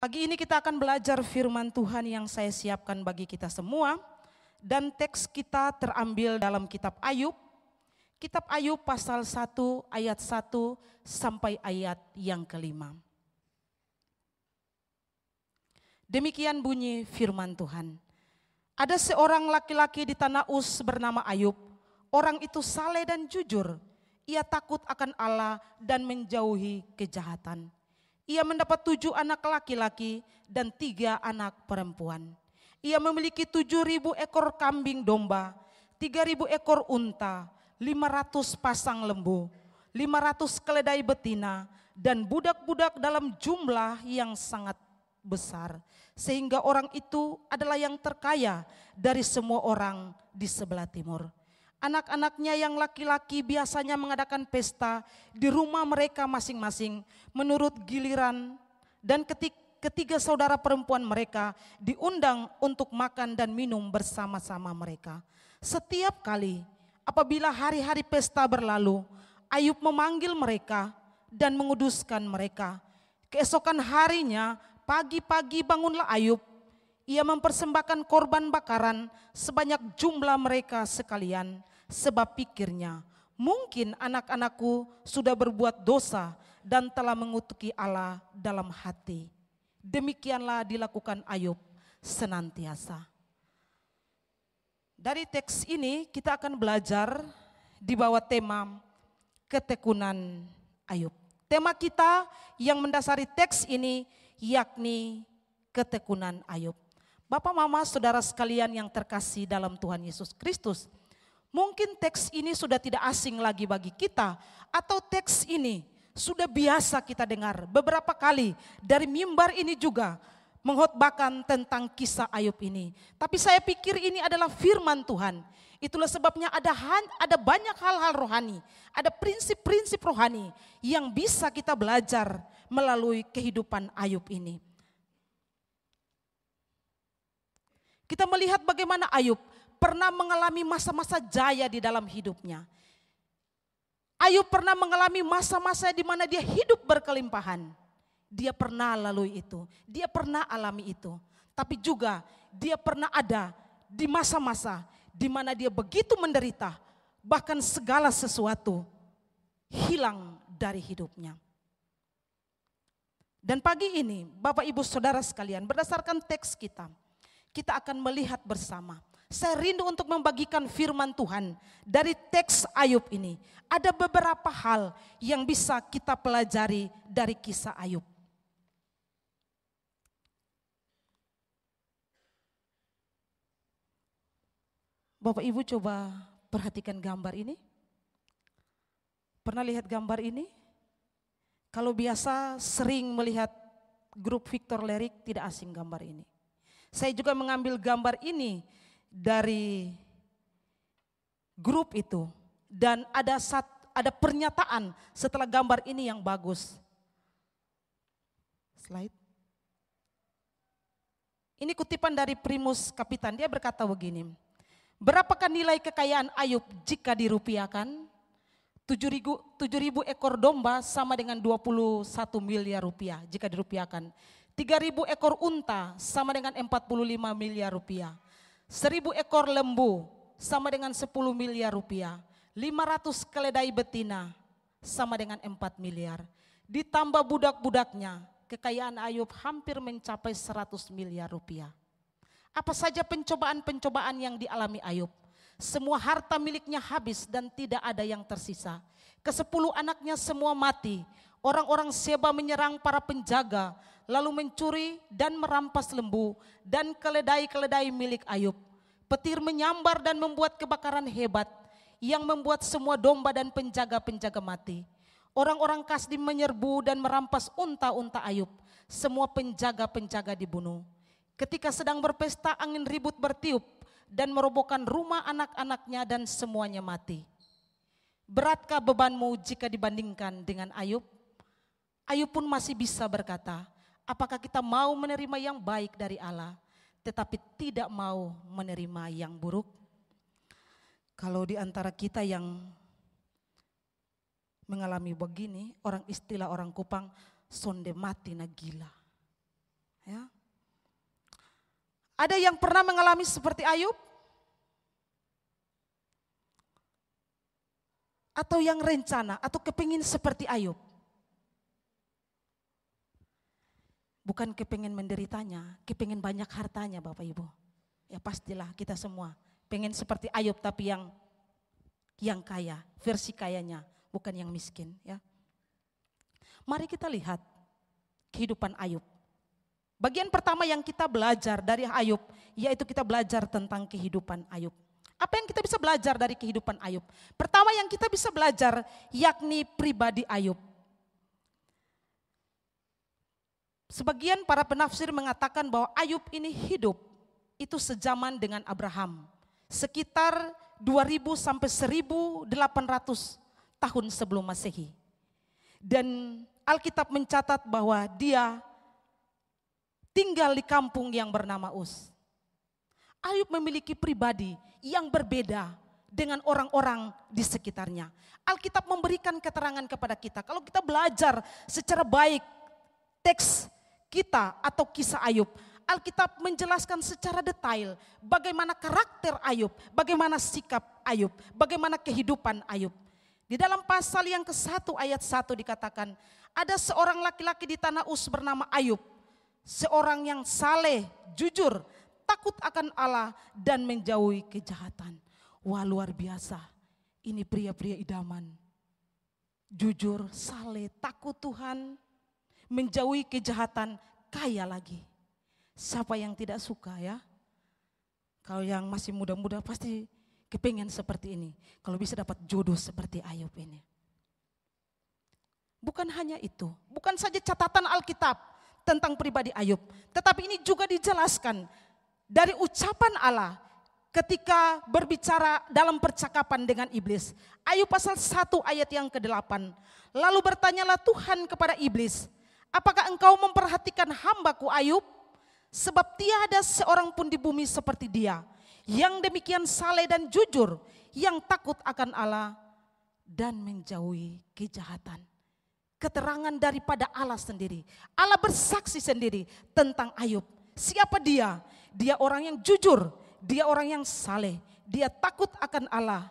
Pagi ini kita akan belajar firman Tuhan yang saya siapkan bagi kita semua. Dan teks kita terambil dalam kitab Ayub. Kitab Ayub pasal 1 ayat 1 sampai ayat yang kelima. Demikian bunyi firman Tuhan. Ada seorang laki-laki di tanah Uz bernama Ayub. Orang itu saleh dan jujur. Ia takut akan Allah dan menjauhi kejahatan. Ia mendapat 7 anak laki-laki dan 3 anak perempuan. Ia memiliki 7.000 ekor kambing domba, 3.000 ekor unta, 500 pasang lembu, 500 keledai betina, dan budak-budak dalam jumlah yang sangat besar. Sehingga orang itu adalah yang terkaya dari semua orang di sebelah timur. Anak-anaknya yang laki-laki biasanya mengadakan pesta di rumah mereka masing-masing menurut giliran, dan ketiga saudara perempuan mereka diundang untuk makan dan minum bersama-sama mereka. Setiap kali apabila hari-hari pesta berlalu, Ayub memanggil mereka dan menguduskan mereka. Keesokan harinya pagi-pagi bangunlah Ayub. Ia mempersembahkan korban bakaran sebanyak jumlah mereka sekalian. Sebab pikirnya, mungkin anak-anakku sudah berbuat dosa dan telah mengutuki Allah dalam hati. Demikianlah dilakukan Ayub senantiasa. Dari teks ini kita akan belajar di bawah tema ketekunan Ayub. Tema kita yang mendasari teks ini yakni ketekunan Ayub. Bapak, Mama, saudara sekalian yang terkasih dalam Tuhan Yesus Kristus. Mungkin teks ini sudah tidak asing lagi bagi kita, atau teks ini sudah biasa kita dengar beberapa kali dari mimbar ini juga mengkhotbahkan tentang kisah Ayub ini. Tapi saya pikir ini adalah firman Tuhan. Itulah sebabnya ada banyak hal-hal rohani, ada prinsip-prinsip rohani yang bisa kita belajar melalui kehidupan Ayub ini. Kita melihat bagaimana Ayub pernah mengalami masa-masa jaya di dalam hidupnya. Ayub pernah mengalami masa-masa di mana dia hidup berkelimpahan. Dia pernah lalui itu, dia pernah alami itu. Tapi juga dia pernah ada di masa-masa di mana dia begitu menderita, bahkan segala sesuatu hilang dari hidupnya. Dan pagi ini Bapak Ibu Saudara sekalian, berdasarkan teks kita akan melihat bersama. Saya rindu untuk membagikan firman Tuhan dari teks Ayub ini. Ada beberapa hal yang bisa kita pelajari dari kisah Ayub. Bapak Ibu coba perhatikan gambar ini. Pernah lihat gambar ini? Kalau biasa sering melihat grup Victor Lerik, tidak asing gambar ini. Saya juga mengambil gambar ini dari grup itu, dan ada pernyataan setelah gambar ini yang bagus. Slide. Ini kutipan dari Primus Kapitan, dia berkata begini. Berapakah nilai kekayaan Ayub jika dirupiahkan? 7.000 ekor domba sama dengan 21 miliar rupiah jika dirupiahkan. 3.000 ekor unta sama dengan 45 miliar rupiah. 1.000 ekor lembu sama dengan 10 miliar rupiah. 500 keledai betina sama dengan 4 miliar. Ditambah budak-budaknya, kekayaan Ayub hampir mencapai 100 miliar rupiah. Apa saja pencobaan-pencobaan yang dialami Ayub? Semua harta miliknya habis dan tidak ada yang tersisa. Ke-10 anaknya semua mati. Orang-orang Seba menyerang para penjaga, lalu mencuri dan merampas lembu dan keledai-keledai milik Ayub. Petir menyambar dan membuat kebakaran hebat yang membuat semua domba dan penjaga-penjaga mati. Orang-orang Kasdim menyerbu dan merampas unta-unta Ayub. Semua penjaga-penjaga dibunuh. Ketika sedang berpesta, angin ribut bertiup dan merobohkan rumah anak-anaknya dan semuanya mati. Beratkah bebanmu jika dibandingkan dengan Ayub? Ayub pun masih bisa berkata, apakah kita mau menerima yang baik dari Allah, tetapi tidak mau menerima yang buruk? Kalau di antara kita yang mengalami begini, istilah orang Kupang, sonde mati na gila. Ada yang pernah mengalami seperti Ayub? Atau yang rencana atau kepingin seperti Ayub? Bukan kepingin menderitanya, kepingin banyak hartanya Bapak Ibu. Ya pastilah kita semua pengen seperti Ayub, tapi yang kaya, versi kayanya, bukan yang miskin ya. Mari kita lihat kehidupan Ayub. Bagian pertama yang kita belajar dari Ayub, yaitu kita belajar tentang kehidupan Ayub. Apa yang kita bisa belajar dari kehidupan Ayub? Pertama yang kita bisa belajar yakni pribadi Ayub. Sebagian para penafsir mengatakan bahwa Ayub ini hidup itu sejaman dengan Abraham. Sekitar 2000 sampai 1800 tahun sebelum Masehi. Dan Alkitab mencatat bahwa dia tinggal di kampung yang bernama Uz. Ayub memiliki pribadi yang berbeda dengan orang-orang di sekitarnya. Alkitab memberikan keterangan kepada kita. Kalau kita belajar secara baik teks kita atau kisah Ayub, Alkitab menjelaskan secara detail bagaimana karakter Ayub, bagaimana sikap Ayub, bagaimana kehidupan Ayub. Di dalam pasal yang ke-1 ayat 1 dikatakan, ada seorang laki-laki di tanah Uz bernama Ayub, seorang yang saleh, jujur, takut akan Allah dan menjauhi kejahatan. Wah, luar biasa. Ini pria-pria idaman. Jujur, saleh, takut Tuhan, menjauhi kejahatan, kaya lagi. Siapa yang tidak suka ya? Kalau yang masih muda-muda pasti kepengen seperti ini. Kalau bisa dapat jodoh seperti Ayub ini. Bukan hanya itu, bukan saja catatan Alkitab tentang pribadi Ayub, tetapi ini juga dijelaskan dari ucapan Allah ketika berbicara dalam percakapan dengan iblis. Ayub pasal 1 ayat yang ke-8. Lalu bertanyalah Tuhan kepada iblis, apakah engkau memperhatikan hambaku Ayub? Sebab tiada seorang pun di bumi seperti dia, yang demikian saleh dan jujur, yang takut akan Allah dan menjauhi kejahatan. Keterangan daripada Allah sendiri. Allah bersaksi sendiri tentang Ayub. Siapa dia? Dia orang yang jujur, dia orang yang saleh, dia takut akan Allah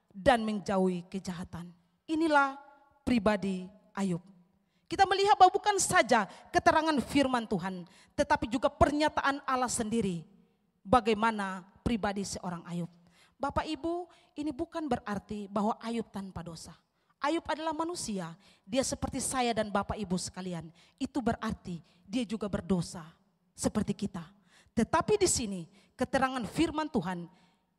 dan menjauhi kejahatan. Inilah pribadi Ayub. Kita melihat bahwa bukan saja keterangan firman Tuhan, tetapi juga pernyataan Allah sendiri bagaimana pribadi seorang Ayub. Bapak Ibu, ini bukan berarti bahwa Ayub tanpa dosa. Ayub adalah manusia, dia seperti saya dan Bapak Ibu sekalian. Itu berarti dia juga berdosa seperti kita. Tetapi di sini keterangan firman Tuhan,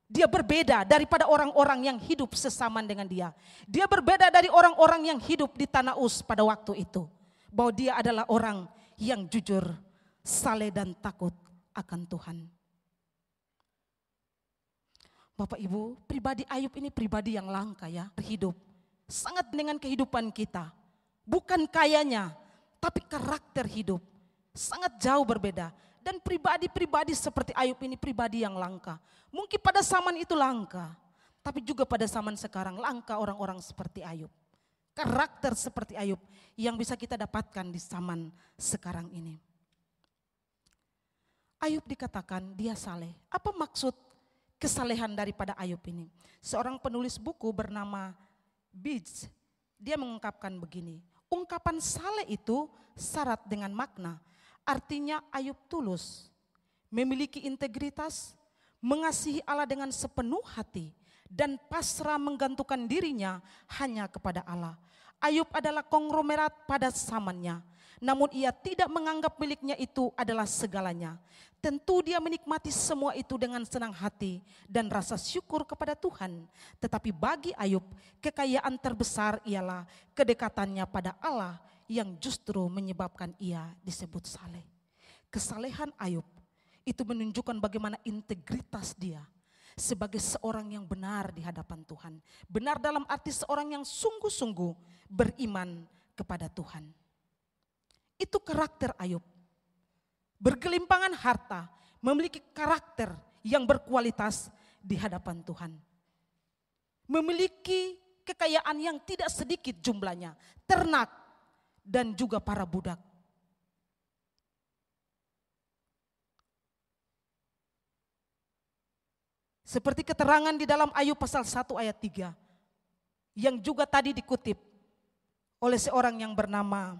dia berbeda daripada orang-orang yang hidup sesamaan dengan dia. Dia berbeda dari orang-orang yang hidup di tanah Uz pada waktu itu. Bahwa dia adalah orang yang jujur, saleh dan takut akan Tuhan. Bapak Ibu, pribadi Ayub ini pribadi yang langka ya, berhidup. Sangat dengan kehidupan kita. Bukan kayanya, tapi karakter hidup. Sangat jauh berbeda. Dan pribadi-pribadi seperti Ayub ini pribadi yang langka. Mungkin pada zaman itu langka, tapi juga pada zaman sekarang langka orang-orang seperti Ayub. Karakter seperti Ayub yang bisa kita dapatkan di zaman sekarang ini. Ayub dikatakan dia saleh. Apa maksud kesalehan daripada Ayub ini? Seorang penulis buku bernama Beach, dia mengungkapkan begini. Ungkapan saleh itu syarat dengan makna. Artinya Ayub tulus, memiliki integritas, mengasihi Allah dengan sepenuh hati, dan pasrah menggantungkan dirinya hanya kepada Allah. Ayub adalah konglomerat pada zamannya, namun ia tidak menganggap miliknya itu adalah segalanya. Tentu dia menikmati semua itu dengan senang hati dan rasa syukur kepada Tuhan. Tetapi bagi Ayub, kekayaan terbesar ialah kedekatannya pada Allah yang justru menyebabkan ia disebut saleh. Kesalehan Ayub itu menunjukkan bagaimana integritas dia sebagai seorang yang benar di hadapan Tuhan. Benar dalam arti seorang yang sungguh-sungguh beriman kepada Tuhan. Itu karakter Ayub. Bergelimpangan harta, memiliki karakter yang berkualitas di hadapan Tuhan. Memiliki kekayaan yang tidak sedikit jumlahnya, ternak dan juga para budak. Seperti keterangan di dalam Ayub pasal 1 ayat 3 yang juga tadi dikutip oleh seorang yang bernama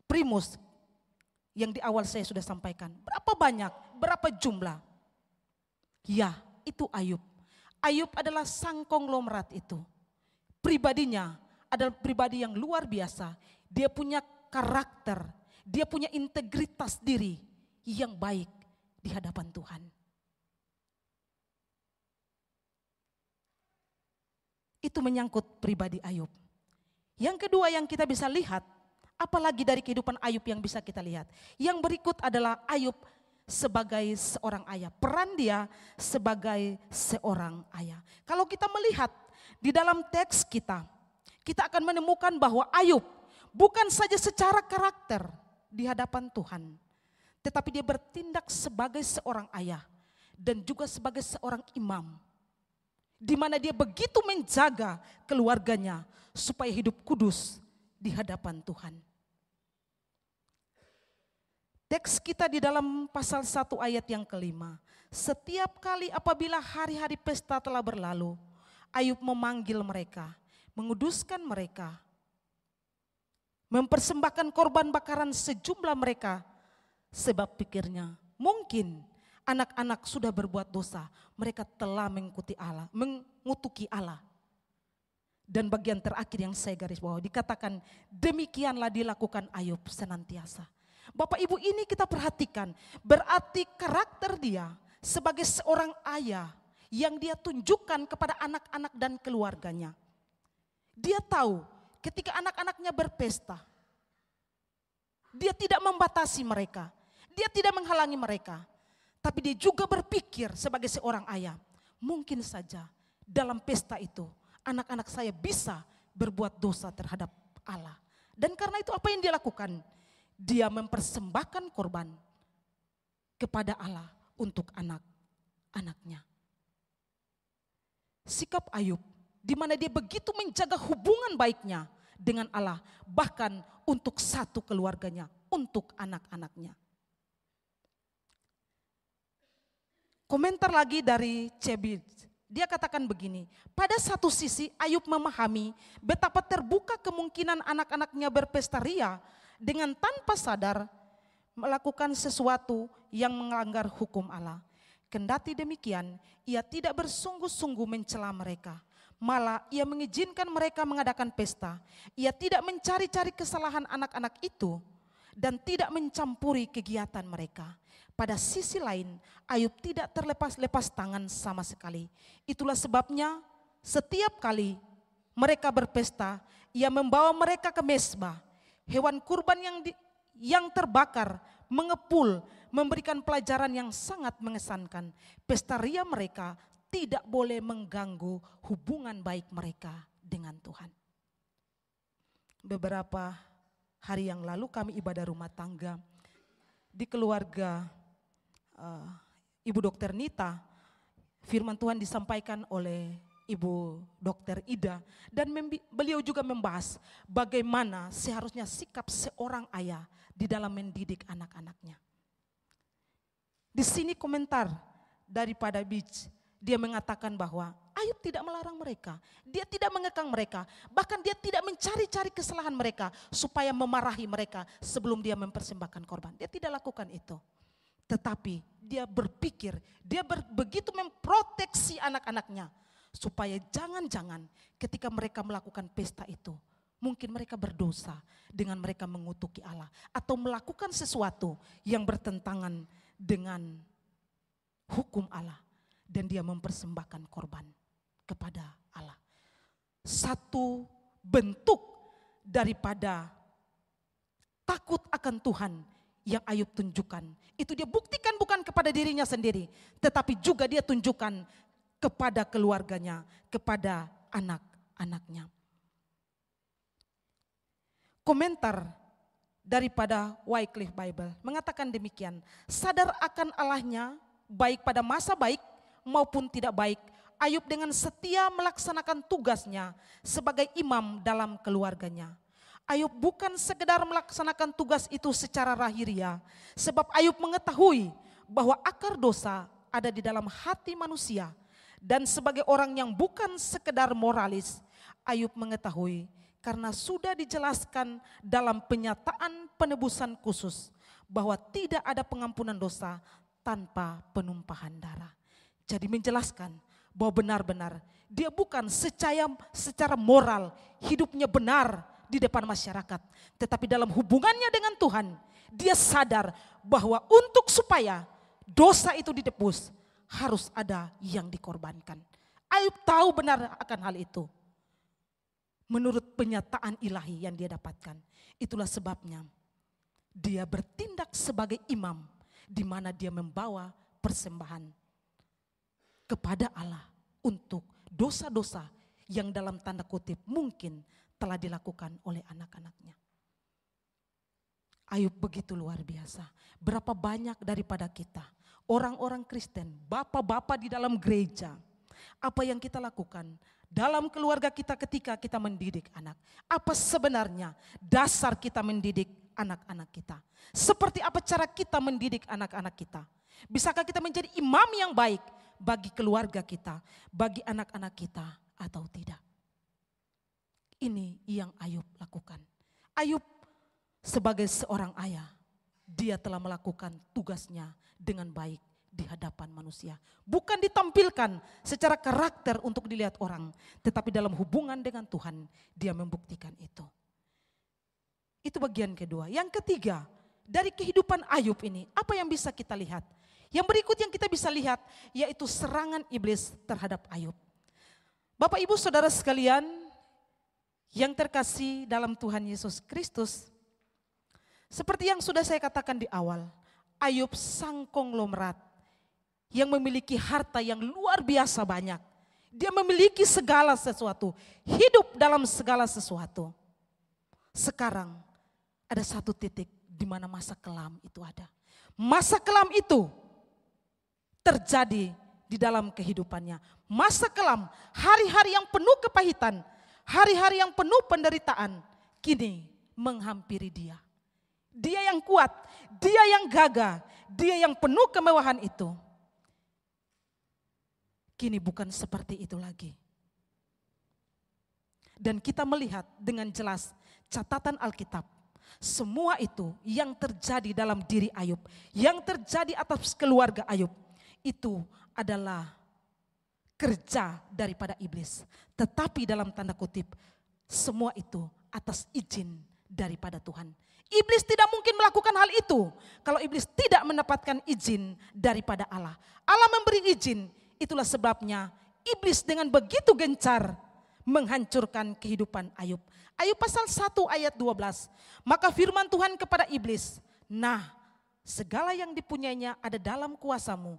Primus yang di awal saya sudah sampaikan. Berapa banyak, berapa jumlah? Ya, itu Ayub. Ayub adalah sang konglomerat itu. Pribadinya adalah pribadi yang luar biasa. Dia punya karakter, dia punya integritas diri yang baik di hadapan Tuhan. Itu menyangkut pribadi Ayub. Yang kedua yang kita bisa lihat, apalagi dari kehidupan Ayub yang bisa kita lihat. Yang berikut adalah Ayub sebagai seorang ayah. Peran dia sebagai seorang ayah. Kalau kita melihat di dalam teks kita akan menemukan bahwa Ayub bukan saja secara karakter di hadapan Tuhan, tetapi dia bertindak sebagai seorang ayah dan juga sebagai seorang imam, di mana dia begitu menjaga keluarganya supaya hidup kudus di hadapan Tuhan. Teks kita di dalam pasal 1 ayat yang kelima. Setiap kali apabila hari-hari pesta telah berlalu, Ayub memanggil mereka, menguduskan mereka, mempersembahkan korban bakaran sejumlah mereka, sebab pikirnya mungkin anak-anak sudah berbuat dosa, mereka telah mengutuki Allah. Dan bagian terakhir yang saya garis bawahi dikatakan demikianlah dilakukan Ayub senantiasa. Bapak Ibu, ini kita perhatikan, berarti karakter dia sebagai seorang ayah yang dia tunjukkan kepada anak-anak dan keluarganya. Dia tahu ketika anak-anaknya berpesta, dia tidak membatasi mereka, dia tidak menghalangi mereka. Tapi dia juga berpikir sebagai seorang ayah, mungkin saja dalam pesta itu anak-anak saya bisa berbuat dosa terhadap Allah. Dan karena itu apa yang dia lakukan? Dia mempersembahkan korban kepada Allah untuk anak-anaknya. Sikap Ayub di mana dia begitu menjaga hubungan baiknya dengan Allah, bahkan untuk satu keluarganya, untuk anak-anaknya. Komentar lagi dari Cebit, dia katakan begini, pada satu sisi Ayub memahami betapa terbuka kemungkinan anak-anaknya berpesta ria dengan tanpa sadar melakukan sesuatu yang melanggar hukum Allah. Kendati demikian, ia tidak bersungguh-sungguh mencela mereka. Malah ia mengizinkan mereka mengadakan pesta. Ia tidak mencari-cari kesalahan anak-anak itu dan tidak mencampuri kegiatan mereka. Pada sisi lain, Ayub tidak terlepas-lepas tangan sama sekali. Itulah sebabnya setiap kali mereka berpesta, ia membawa mereka ke mezbah. Hewan kurban yang terbakar, mengepul, memberikan pelajaran yang sangat mengesankan. Pesta ria mereka tidak boleh mengganggu hubungan baik mereka dengan Tuhan. Beberapa hari yang lalu kami ibadah rumah tangga di keluarga Ibu Dokter Nita. Firman Tuhan disampaikan oleh Ibu Dokter Ida dan beliau juga membahas bagaimana seharusnya sikap seorang ayah di dalam mendidik anak-anaknya. Di sini komentar daripada Beach, dia mengatakan bahwa Ayub tidak melarang mereka, dia tidak mengekang mereka, bahkan dia tidak mencari-cari kesalahan mereka supaya memarahi mereka sebelum dia mempersembahkan korban. Dia tidak lakukan itu. Tetapi dia berpikir, dia begitu memproteksi anak-anaknya supaya jangan-jangan ketika mereka melakukan pesta itu, mungkin mereka berdosa dengan mereka mengutuki Allah atau melakukan sesuatu yang bertentangan dengan hukum Allah dan dia mempersembahkan korban kepada Allah. Satu bentuk daripada takut akan Tuhan yang Ayub tunjukkan, itu dia buktikan bukan kepada dirinya sendiri, tetapi juga dia tunjukkan kepada keluarganya, kepada anak-anaknya. Komentar daripada Wycliffe Bible mengatakan demikian, sadar akan Allahnya baik pada masa baik maupun tidak baik, Ayub dengan setia melaksanakan tugasnya sebagai imam dalam keluarganya. Ayub bukan sekedar melaksanakan tugas itu secara lahiriah, sebab Ayub mengetahui bahwa akar dosa ada di dalam hati manusia Dan sebagai orang yang bukan sekedar moralis, Ayub mengetahui karena sudah dijelaskan dalam penyataan penebusan khusus bahwa tidak ada pengampunan dosa tanpa penumpahan darah. Jadi menjelaskan bahwa benar-benar dia bukan secara moral hidupnya benar di depan masyarakat, tetapi dalam hubungannya dengan Tuhan, dia sadar bahwa untuk supaya dosa itu ditebus harus ada yang dikorbankan. Ayub tahu benar akan hal itu. Menurut penyataan ilahi yang dia dapatkan, itulah sebabnya dia bertindak sebagai imam, di mana dia membawa persembahan kepada Allah untuk dosa-dosa yang dalam tanda kutip mungkin telah dilakukan oleh anak-anaknya. Ayub begitu luar biasa. Berapa banyak daripada kita, orang-orang Kristen, bapak-bapak di dalam gereja, apa yang kita lakukan dalam keluarga kita ketika kita mendidik anak? Apa sebenarnya dasar kita mendidik anak-anak kita? Seperti apa cara kita mendidik anak-anak kita? Bisakah kita menjadi imam yang baik bagi keluarga kita, bagi anak-anak kita atau tidak? Ini yang Ayub lakukan. Ayub sebagai seorang ayah, dia telah melakukan tugasnya dengan baik di hadapan manusia. Bukan ditampilkan secara karakter untuk dilihat orang, tetapi dalam hubungan dengan Tuhan dia membuktikan itu. Itu bagian kedua. Yang ketiga, dari kehidupan Ayub ini, apa yang bisa kita lihat? Yang berikut yang kita bisa lihat, yaitu serangan iblis terhadap Ayub. Bapak Ibu Saudara sekalian, yang terkasih dalam Tuhan Yesus Kristus, seperti yang sudah saya katakan di awal, Ayub sang konglomerat yang memiliki harta yang luar biasa banyak. Dia memiliki segala sesuatu, hidup dalam segala sesuatu. Sekarang ada satu titik di mana masa kelam itu ada. Masa kelam itu terjadi di dalam kehidupannya. Masa kelam, hari-hari yang penuh kepahitan, hari-hari yang penuh penderitaan, kini menghampiri dia. Dia yang kuat, dia yang gagah, dia yang penuh kemewahan itu. Kini bukan seperti itu lagi. Dan kita melihat dengan jelas catatan Alkitab, semua itu yang terjadi dalam diri Ayub, yang terjadi atas keluarga Ayub, itu adalah kerja daripada iblis. Tetapi dalam tanda kutip, semua itu atas izin daripada Tuhan. Iblis tidak mungkin melakukan hal itu kalau iblis tidak mendapatkan izin daripada Allah. Allah memberi izin, itulah sebabnya iblis dengan begitu gencar menghancurkan kehidupan Ayub. Ayub pasal 1 ayat 12. Maka firman Tuhan kepada iblis, nah segala yang dipunyainya ada dalam kuasamu.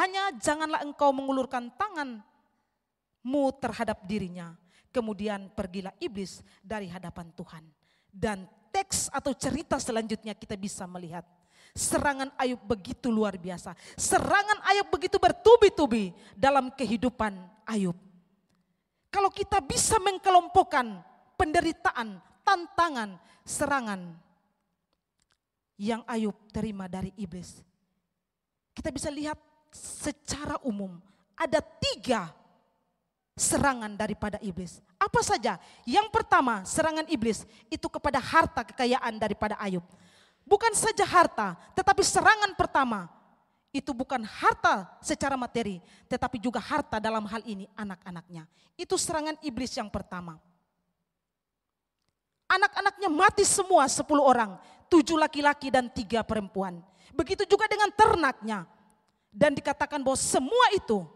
Hanya janganlah engkau mengulurkan tanganmu terhadap dirinya. Kemudian pergilah iblis dari hadapan Tuhan. Dan teks atau cerita selanjutnya kita bisa melihat. Serangan Ayub begitu luar biasa. Serangan Ayub begitu bertubi-tubi dalam kehidupan Ayub. Kalau kita bisa mengkelompokkan penderitaan, tantangan, serangan yang Ayub terima dari iblis, kita bisa lihat secara umum ada 3 serangan daripada iblis. Apa saja? Yang pertama, serangan iblis itu kepada harta kekayaan daripada Ayub. Bukan saja harta, tetapi serangan pertama itu bukan harta secara materi, tetapi juga harta dalam hal ini anak-anaknya. Itu serangan iblis yang pertama. Anak-anaknya mati semua 10 orang, 7 laki-laki dan 3 perempuan. Begitu juga dengan ternaknya. Dan dikatakan bahwa semua itu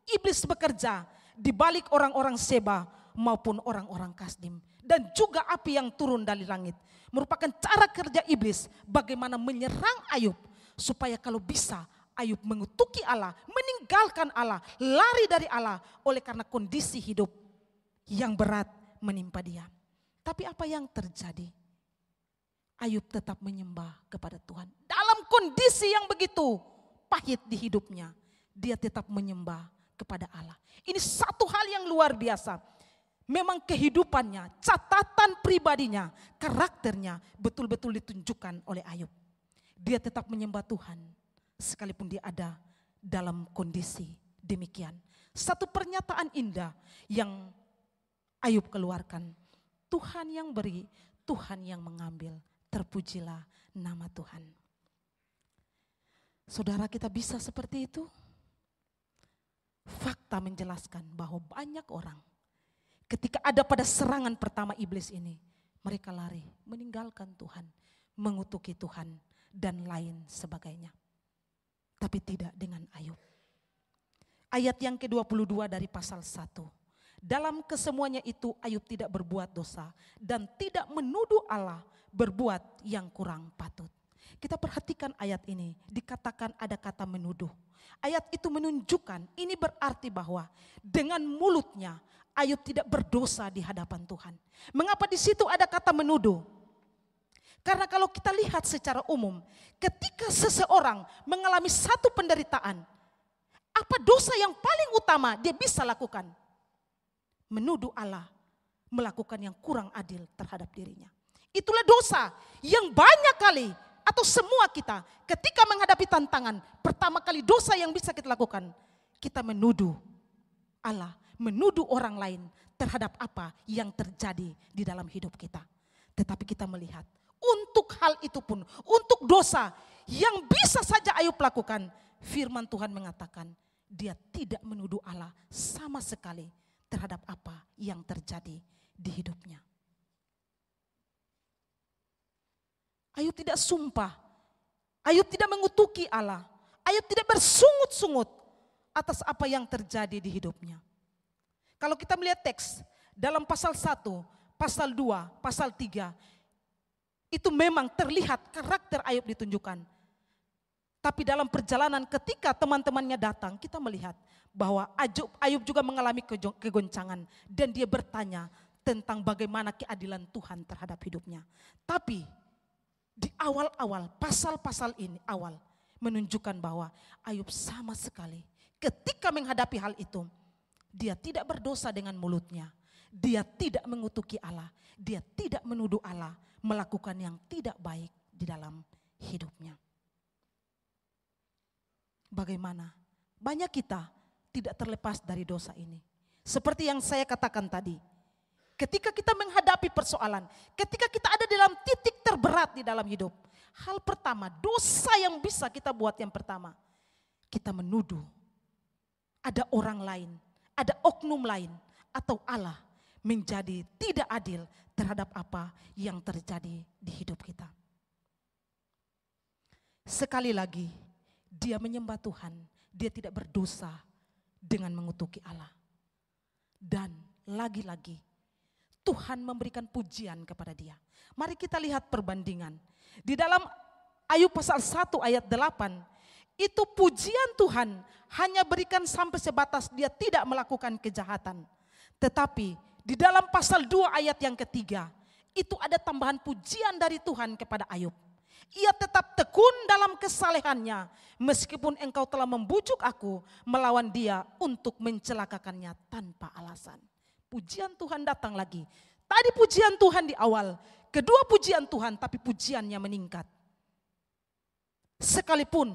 iblis bekerja di balik orang-orang Seba maupun orang-orang Kasdim. Dan juga api yang turun dari langit. Merupakan cara kerja iblis bagaimana menyerang Ayub. Supaya kalau bisa Ayub mengutuki Allah, meninggalkan Allah, lari dari Allah. Oleh karena kondisi hidup yang berat menimpa dia. Tapi apa yang terjadi? Ayub tetap menyembah kepada Tuhan. Dalam kondisi yang begitu pahit di hidupnya, dia tetap menyembah kepada Allah. Ini satu hal yang luar biasa. Memang kehidupannya, catatan pribadinya, karakternya betul-betul ditunjukkan oleh Ayub. Dia tetap menyembah Tuhan sekalipun dia ada dalam kondisi demikian. Satu pernyataan indah yang Ayub keluarkan. Tuhan yang beri, Tuhan yang mengambil. Terpujilah nama Tuhan. Saudara, kita bisa seperti itu? Fakta menjelaskan bahwa banyak orang ketika ada pada serangan pertama iblis ini, mereka lari meninggalkan Tuhan, mengutuki Tuhan dan lain sebagainya. Tapi tidak dengan Ayub. Ayat yang ke-22 dari pasal 1. Dalam kesemuanya itu Ayub tidak berbuat dosa dan tidak menuduh Allah berbuat yang kurang patut. Kita perhatikan ayat ini, dikatakan ada kata menuduh. Ayat itu menunjukkan, ini berarti bahwa dengan mulutnya Ayub tidak berdosa di hadapan Tuhan. Mengapa di situ ada kata menuduh? Karena kalau kita lihat secara umum, ketika seseorang mengalami satu penderitaan, apa dosa yang paling utama dia bisa lakukan? Menuduh Allah melakukan yang kurang adil terhadap dirinya. Itulah dosa yang banyak kali atau semua kita ketika menghadapi tantangan, pertama kali dosa yang bisa kita lakukan, kita menuduh Allah, menuduh orang lain terhadap apa yang terjadi di dalam hidup kita. Tetapi kita melihat untuk hal itu pun, untuk dosa yang bisa saja Ayub lakukan, firman Tuhan mengatakan dia tidak menuduh Allah sama sekali terhadap apa yang terjadi di hidupnya. Ayub tidak sumpah, Ayub tidak mengutuki Allah, Ayub tidak bersungut-sungut atas apa yang terjadi di hidupnya. Kalau kita melihat teks dalam pasal 1, pasal 2, pasal 3, itu memang terlihat karakter Ayub ditunjukkan. Tapi dalam perjalanan ketika teman-temannya datang, kita melihat bahwa Ayub juga mengalami kegoncangan. Dan dia bertanya tentang bagaimana keadilan Tuhan terhadap hidupnya. Tapi di awal-awal, pasal-pasal ini awal menunjukkan bahwa Ayub sama sekali ketika menghadapi hal itu, dia tidak berdosa dengan mulutnya. Dia tidak mengutuki Allah. Dia tidak menuduh Allah melakukan yang tidak baik di dalam hidupnya. Bagaimana? Banyak kita tidak terlepas dari dosa ini. Seperti yang saya katakan tadi. Ketika kita menghadapi persoalan, ketika kita ada dalam titik terberat di dalam hidup, hal pertama, dosa yang bisa kita buat yang pertama, kita menuduh ada orang lain, ada oknum lain, atau Allah menjadi tidak adil terhadap apa yang terjadi di hidup kita. Sekali lagi, dia menyembah Tuhan, dia tidak berdosa dengan mengutuki Allah. Dan lagi-lagi, Tuhan memberikan pujian kepada dia. Mari kita lihat perbandingan. Di dalam Ayub pasal 1 ayat 8, itu pujian Tuhan hanya berikan sampai sebatas dia tidak melakukan kejahatan. Tetapi di dalam pasal 2 ayat yang ketiga, itu ada tambahan pujian dari Tuhan kepada Ayub. Ia tetap tekun dalam kesalehannya, meskipun engkau telah membujuk aku melawan dia untuk mencelakakannya tanpa alasan. Pujian Tuhan datang lagi. Tadi pujian Tuhan di awal, kedua pujian Tuhan, tapi pujiannya meningkat. Sekalipun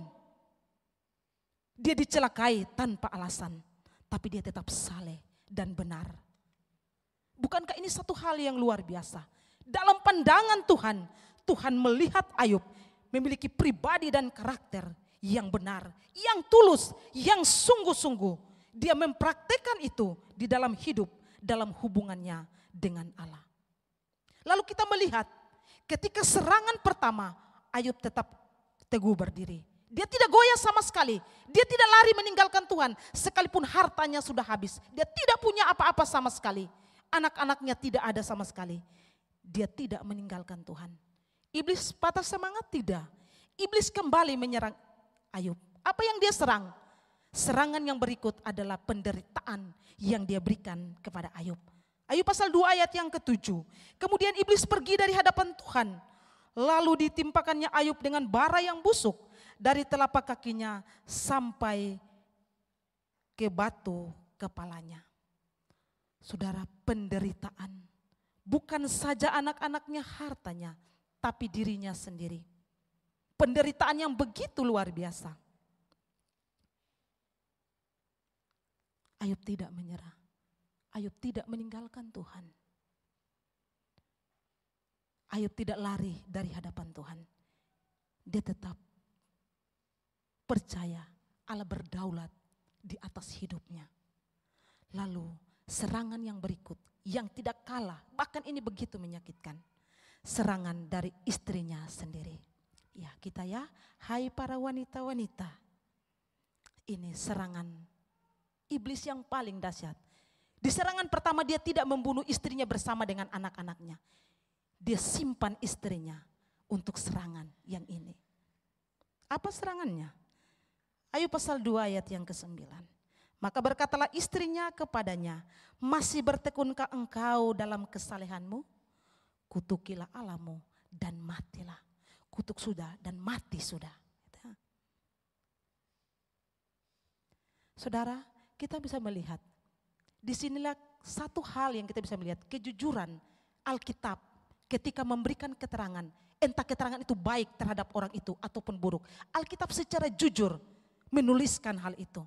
dia dicelakai tanpa alasan, tapi dia tetap saleh dan benar. Bukankah ini satu hal yang luar biasa? Dalam pandangan Tuhan, Tuhan melihat Ayub memiliki pribadi dan karakter yang benar, yang tulus, yang sungguh-sungguh. Dia mempraktekkan itu di dalam hidup, dalam hubungannya dengan Allah. Lalu kita melihat ketika serangan pertama, Ayub tetap teguh berdiri. Dia tidak goyah sama sekali. Dia tidak lari meninggalkan Tuhan. Sekalipun hartanya sudah habis. Dia tidak punya apa-apa sama sekali. Anak-anaknya tidak ada sama sekali. Dia tidak meninggalkan Tuhan. Iblis patah semangat? Tidak. Iblis kembali menyerang Ayub. Apa yang dia serang? Serangan yang berikut adalah penderitaan yang dia berikan kepada Ayub. Ayub pasal 2 ayat yang ke-7. Kemudian iblis pergi dari hadapan Tuhan. Lalu ditimpakannya Ayub dengan bara yang busuk dari telapak kakinya sampai ke batu kepalanya. Saudara, penderitaan bukan saja anak-anaknya, hartanya, tapi dirinya sendiri. Penderitaan yang begitu luar biasa. Ayub tidak menyerah. Ayub tidak meninggalkan Tuhan. Ayub tidak lari dari hadapan Tuhan. Dia tetap percaya Allah berdaulat di atas hidupnya. Lalu serangan yang berikut yang tidak kalah, bahkan ini begitu menyakitkan. Serangan dari istrinya sendiri. Ya kita ya, hai para wanita-wanita. Ini serangan iblis yang paling dahsyat. Di serangan pertama dia tidak membunuh istrinya bersama dengan anak-anaknya. Dia simpan istrinya untuk serangan yang ini. Apa serangannya? Ayub pasal 2 ayat yang ke-9. Maka berkatalah istrinya kepadanya, masih bertekunkah engkau dalam kesalehanmu? Kutukilah Allahmu dan matilah. Kutuk sudah dan mati sudah. Saudara, kita bisa melihat, disinilah satu hal yang kita bisa melihat, kejujuran Alkitab ketika memberikan keterangan, entah keterangan itu baik terhadap orang itu ataupun buruk. Alkitab secara jujur menuliskan hal itu.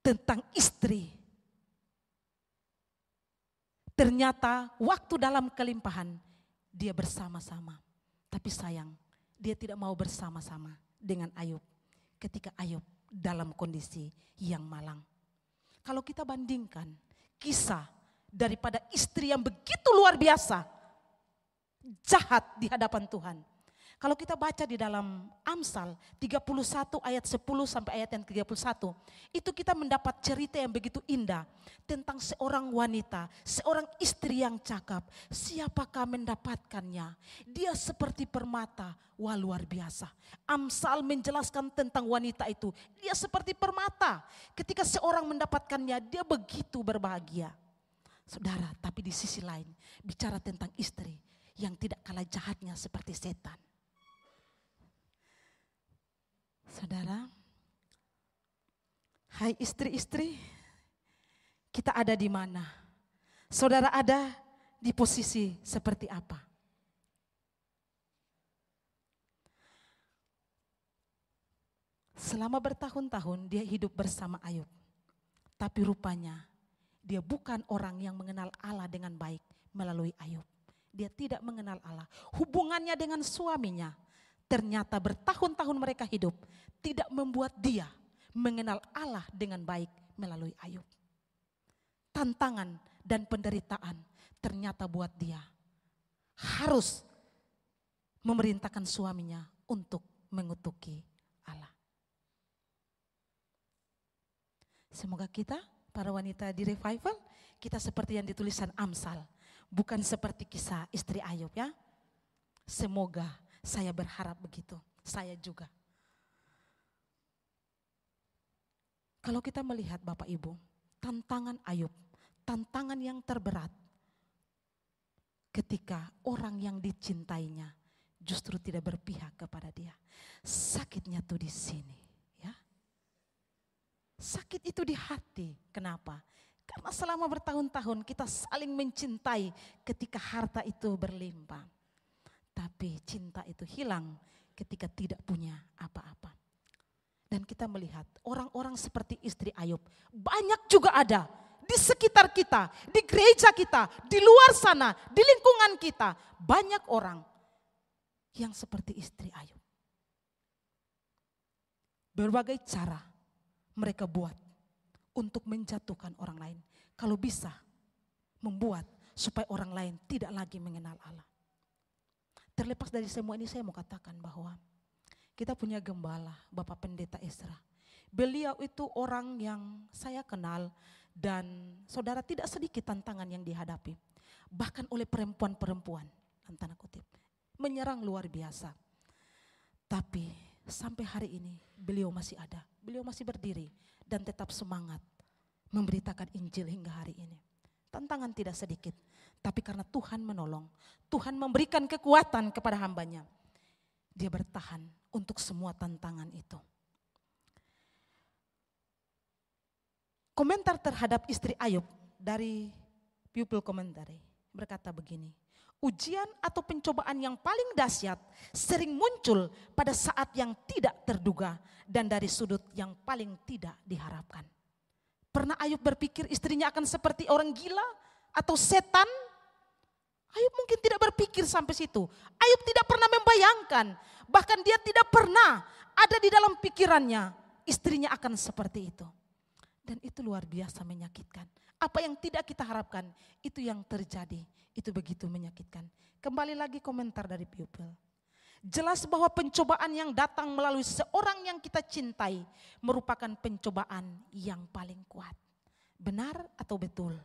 Tentang istri. Ternyata waktu dalam kelimpahan dia bersama-sama. Tapi sayang, dia tidak mau bersama-sama dengan Ayub. Ketika Ayub dalam kondisi yang malang. Kalau kita bandingkan kisah daripada istri yang begitu luar biasa, jahat di hadapan Tuhan. Kalau kita baca di dalam Amsal 31 ayat 10 sampai ayat yang 31, itu kita mendapat cerita yang begitu indah tentang seorang wanita, seorang istri yang cakap. Siapakah mendapatkannya? Dia seperti permata, wah luar biasa. Amsal menjelaskan tentang wanita itu, dia seperti permata. Ketika seorang mendapatkannya, dia begitu berbahagia. Saudara, tapi di sisi lain bicara tentang istri yang tidak kalah jahatnya seperti setan. Saudara, hai istri-istri, kita ada di mana? Saudara ada di posisi seperti apa? Selama bertahun-tahun dia hidup bersama Ayub. Tapi rupanya dia bukan orang yang mengenal Allah dengan baik melalui Ayub. Dia tidak mengenal Allah. Hubungannya dengan suaminya ternyata bertahun-tahun mereka hidup tidak membuat dia mengenal Allah dengan baik melalui Ayub. Tantangan dan penderitaan ternyata buat dia harus memerintahkan suaminya untuk mengutuki Allah. Semoga kita para wanita di revival kita seperti yang ditulisan Amsal, bukan seperti kisah istri Ayub ya. Semoga saya berharap begitu, saya juga. Kalau kita melihat Bapak Ibu, tantangan Ayub, tantangan yang terberat ketika orang yang dicintainya justru tidak berpihak kepada dia. Sakitnya tuh di sini, ya. Sakit itu di hati. Kenapa? Karena selama bertahun-tahun kita saling mencintai ketika harta itu berlimpah. Tapi cinta itu hilang ketika tidak punya apa-apa. Dan kita melihat orang-orang seperti istri Ayub banyak juga ada di sekitar kita, di gereja kita, di luar sana, di lingkungan kita. Banyak orang yang seperti istri Ayub. Berbagai cara mereka buat untuk menjatuhkan orang lain. Kalau bisa membuat supaya orang lain tidak lagi mengenal Allah. Terlepas dari semua ini saya mau katakan bahwa kita punya gembala Bapak Pendeta Esra. Beliau itu orang yang saya kenal dan saudara tidak sedikit tantangan yang dihadapi. Bahkan oleh perempuan-perempuan, tanda kutip, menyerang luar biasa. Tapi sampai hari ini beliau masih ada, beliau masih berdiri dan tetap semangat memberitakan Injil hingga hari ini. Tantangan tidak sedikit, tapi karena Tuhan menolong, Tuhan memberikan kekuatan kepada hambanya. Dia bertahan untuk semua tantangan itu. Komentar terhadap istri Ayub dari Pupil Commentary berkata begini, Ujian atau pencobaan yang paling dahsyat sering muncul pada saat yang tidak terduga dan dari sudut yang paling tidak diharapkan. Pernah Ayub berpikir istrinya akan seperti orang gila atau setan? Ayub mungkin tidak berpikir sampai situ. Ayub tidak pernah membayangkan, bahkan dia tidak pernah ada di dalam pikirannya istrinya akan seperti itu. Dan itu luar biasa menyakitkan. Apa yang tidak kita harapkan, itu yang terjadi. Itu begitu menyakitkan. Kembali lagi komentar dari pupil. Jelas bahwa pencobaan yang datang melalui seorang yang kita cintai merupakan pencobaan yang paling kuat. Benar atau betul?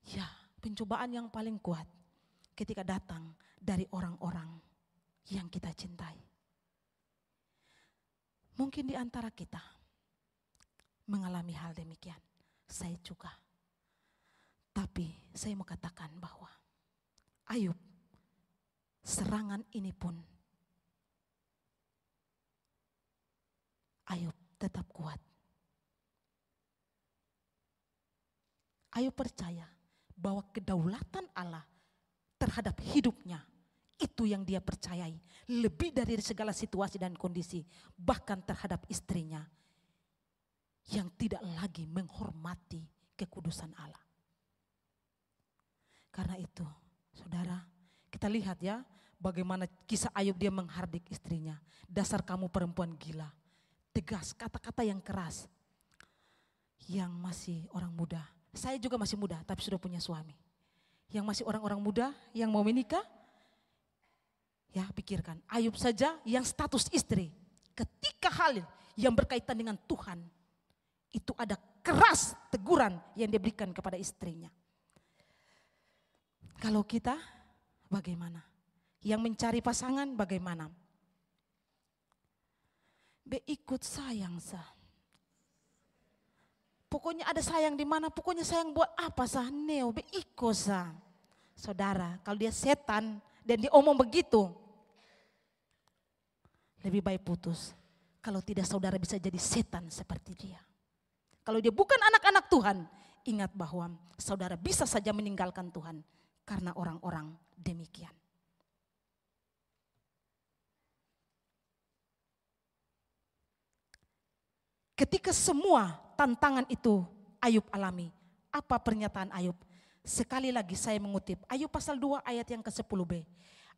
Ya, pencobaan yang paling kuat ketika datang dari orang-orang yang kita cintai. Mungkin di antara kita mengalami hal demikian. Saya juga. Tapi saya mau katakan bahwa Ayub, serangan ini pun Ayub tetap kuat. Ayub percaya bahwa kedaulatan Allah terhadap hidupnya itu yang dia percayai. Lebih dari segala situasi dan kondisi. Bahkan terhadap istrinya yang tidak lagi menghormati kekudusan Allah. Karena itu, saudara, kita lihat ya bagaimana kisah Ayub dia menghardik istrinya. Dasar kamu perempuan gila. Tegas, kata-kata yang keras. Yang masih orang muda. Saya juga masih muda tapi sudah punya suami. Yang masih orang-orang muda yang mau menikah. Ya pikirkan, Ayub saja yang status istri. Ketika hal yang berkaitan dengan Tuhan. Itu ada keras teguran yang diberikan kepada istrinya. Kalau kita bagaimana? Yang mencari pasangan bagaimana? Ikut sayang sah. Pokoknya ada sayang di mana? Pokoknya sayang buat apa sah? Neo ikut sah. Saudara, kalau dia setan dan dia omong begitu, lebih baik putus. Kalau tidak saudara bisa jadi setan seperti dia. Kalau dia bukan anak-anak Tuhan, ingat bahwa saudara bisa saja meninggalkan Tuhan. Karena orang-orang demikian. Ketika semua tantangan itu Ayub alami. Apa pernyataan Ayub? Sekali lagi saya mengutip Ayub pasal 2 ayat yang ke-10b.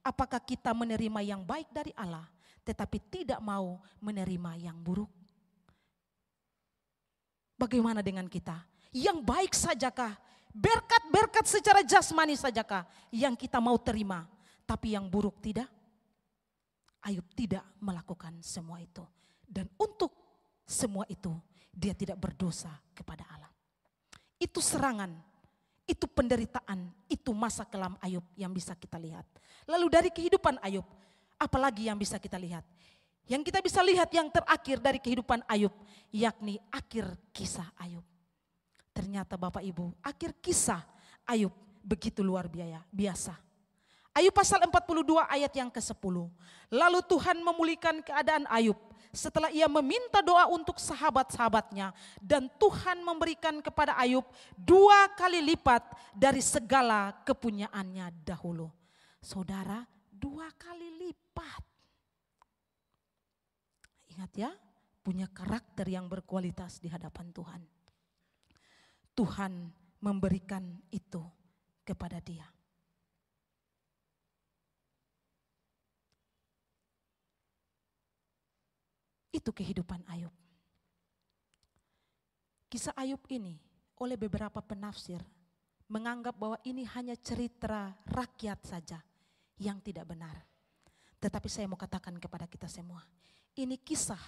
Apakah kita menerima yang baik dari Allah tetapi tidak mau menerima yang buruk? Bagaimana dengan kita? Yang baik sajakah? Berkat-berkat secara jasmani sajakah yang kita mau terima, tapi yang buruk tidak? Ayub tidak melakukan semua itu. Dan untuk semua itu dia tidak berdosa kepada Allah. Itu serangan, itu penderitaan, itu masa kelam Ayub yang bisa kita lihat. Lalu dari kehidupan Ayub, apalagi yang bisa kita lihat? Yang kita bisa lihat yang terakhir dari kehidupan Ayub, yakni akhir kisah Ayub. Ternyata Bapak Ibu, akhir kisah Ayub begitu luar biasa. Ayub pasal 42 ayat yang ke-10. Lalu Tuhan memulihkan keadaan Ayub setelah ia meminta doa untuk sahabat-sahabatnya. Dan Tuhan memberikan kepada Ayub 2 kali lipat dari segala kepunyaannya dahulu. Saudara, 2 kali lipat. Ingat ya, punya karakter yang berkualitas di hadapan Tuhan. Tuhan memberikan itu kepada dia. Itu kehidupan Ayub. Kisah Ayub ini oleh beberapa penafsir menganggap bahwa ini hanya cerita rakyat saja yang tidak benar. Tetapi saya mau katakan kepada kita semua, ini kisah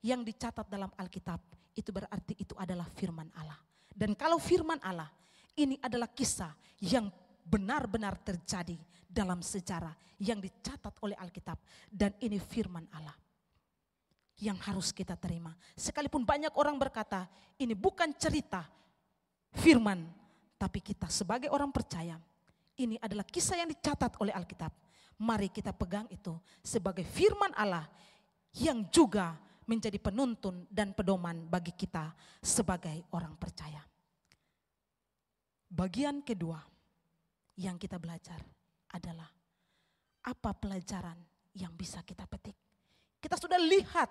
yang dicatat dalam Alkitab, itu berarti itu adalah firman Allah. Dan kalau firman Allah, ini adalah kisah yang benar-benar terjadi dalam sejarah yang dicatat oleh Alkitab. Dan ini firman Allah yang harus kita terima. Sekalipun banyak orang berkata, ini bukan cerita firman, tapi kita sebagai orang percaya, ini adalah kisah yang dicatat oleh Alkitab. Mari kita pegang itu sebagai firman Allah yang juga menjadi penuntun dan pedoman bagi kita sebagai orang percaya. Bagian kedua yang kita belajar, adalah apa pelajaran yang bisa kita petik. Kita sudah lihat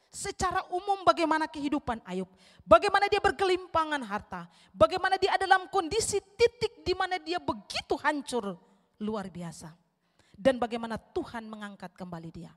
secara umum bagaimana kehidupan Ayub, bagaimana dia berkelimpangan harta, bagaimana dia dalam kondisi titik di mana dia begitu hancur, luar biasa. Dan bagaimana Tuhan mengangkat kembali dia.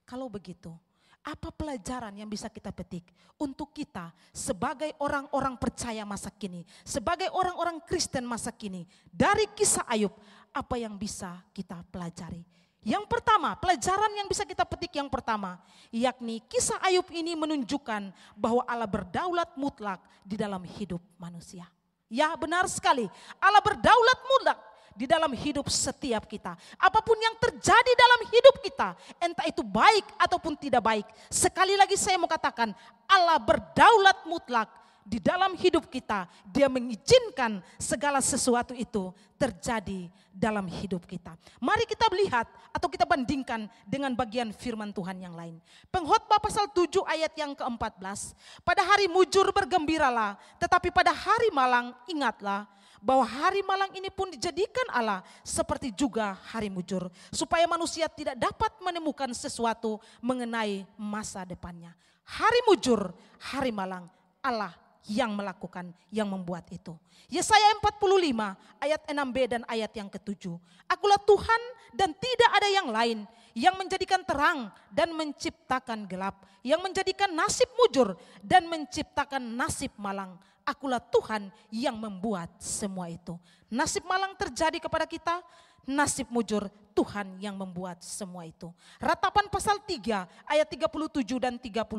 Kalau begitu, apa pelajaran yang bisa kita petik untuk kita sebagai orang-orang percaya masa kini, sebagai orang-orang Kristen masa kini, dari kisah Ayub, apa yang bisa kita pelajari? Yang pertama, pelajaran yang bisa kita petik yang pertama, yakni kisah Ayub ini menunjukkan bahwa Allah berdaulat mutlak di dalam hidup manusia. Ya, benar sekali, Allah berdaulat mutlak di dalam hidup setiap kita. Apapun yang terjadi dalam hidup kita, entah itu baik ataupun tidak baik. Sekali lagi saya mau katakan, Allah berdaulat mutlak di dalam hidup kita. Dia mengizinkan segala sesuatu itu terjadi dalam hidup kita. Mari kita melihat atau kita bandingkan dengan bagian firman Tuhan yang lain. Pengkhotbah pasal 7 ayat yang ke-14. Pada hari mujur bergembiralah, tetapi pada hari malang ingatlah bahwa hari malang ini pun dijadikan Allah seperti juga hari mujur, supaya manusia tidak dapat menemukan sesuatu mengenai masa depannya. Hari mujur, hari malang, Allah yang melakukan, yang membuat itu. Yesaya 45 ayat 6b dan ayat yang ke-7. Akulah Tuhan dan tidak ada yang lain, yang menjadikan terang dan menciptakan gelap, yang menjadikan nasib mujur dan menciptakan nasib malang. Akulah Tuhan yang membuat semua itu. Nasib malang terjadi kepada kita, nasib mujur Tuhan yang membuat semua itu. Ratapan pasal 3 ayat 37 dan 38.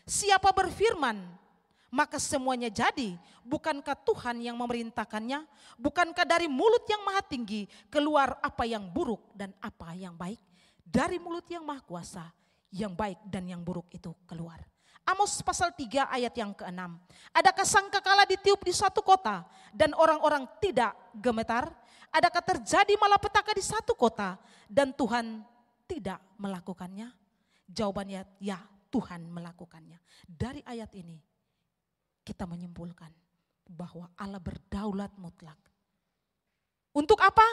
Siapa berfirman, maka semuanya jadi. Bukankah Tuhan yang memerintahkannya? Bukankah dari mulut yang maha tinggi keluar apa yang buruk dan apa yang baik? Dari mulut yang maha kuasa, yang baik dan yang buruk itu keluar. Amos pasal 3 ayat yang ke-6. Adakah sangkakala ditiup di satu kota dan orang-orang tidak gemetar? Adakah terjadi malapetaka di satu kota dan Tuhan tidak melakukannya? Jawabannya ya, Tuhan melakukannya. Dari ayat ini kita menyimpulkan bahwa Allah berdaulat mutlak. Untuk apa?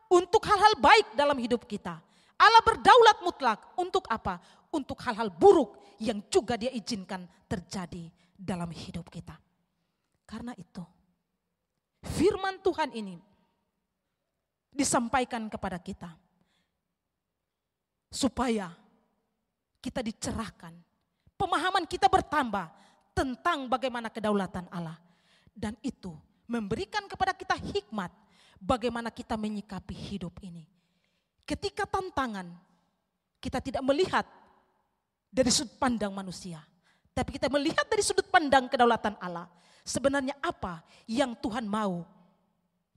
Untuk hal-hal baik dalam hidup kita. Allah berdaulat mutlak untuk apa? Untuk hal-hal buruk yang juga Dia izinkan terjadi dalam hidup kita. Karena itu, firman Tuhan ini disampaikan kepada kita supaya kita dicerahkan, pemahaman kita bertambah tentang bagaimana kedaulatan Allah. Dan itu memberikan kepada kita hikmat bagaimana kita menyikapi hidup ini. Ketika tantangan, kita tidak melihat dari sudut pandang manusia, tapi kita melihat dari sudut pandang kedaulatan Allah. Sebenarnya apa yang Tuhan mau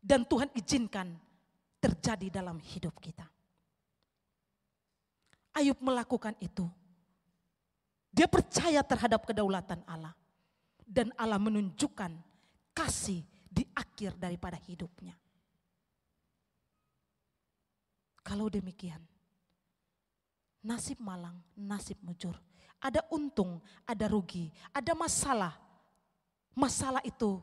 dan Tuhan izinkan terjadi dalam hidup kita. Ayub melakukan itu. Dia percaya terhadap kedaulatan Allah. Dan Allah menunjukkan kasih di akhir daripada hidupnya. Kalau demikian, nasib malang, nasib mujur. Ada untung, ada rugi, ada masalah. Masalah itu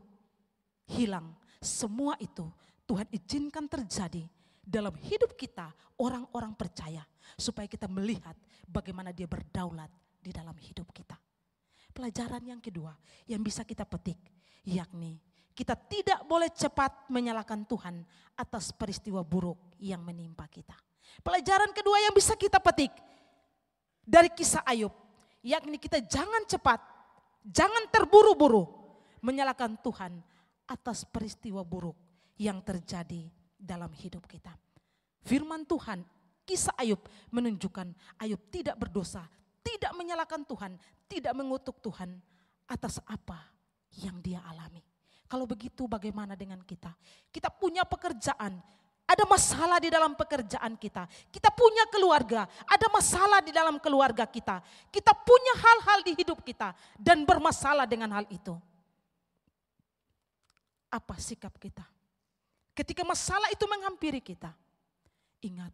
hilang. Semua itu Tuhan izinkan terjadi dalam hidup kita, orang-orang percaya. Supaya kita melihat bagaimana Dia berdaulat di dalam hidup kita. Pelajaran yang kedua yang bisa kita petik, yakni kita tidak boleh cepat menyalahkan Tuhan atas peristiwa buruk yang menimpa kita. Pelajaran kedua yang bisa kita petik dari kisah Ayub, yakni kita jangan cepat, jangan terburu-buru menyalahkan Tuhan atas peristiwa buruk yang terjadi dalam hidup kita. Firman Tuhan, kisah Ayub menunjukkan Ayub tidak berdosa, tidak menyalahkan Tuhan, tidak mengutuk Tuhan atas apa yang dia alami. Kalau begitu bagaimana dengan kita? Kita punya pekerjaan, ada masalah di dalam pekerjaan kita. Kita punya keluarga, ada masalah di dalam keluarga kita. Kita punya hal-hal di hidup kita dan bermasalah dengan hal itu. Apa sikap kita? Ketika masalah itu menghampiri kita, ingat,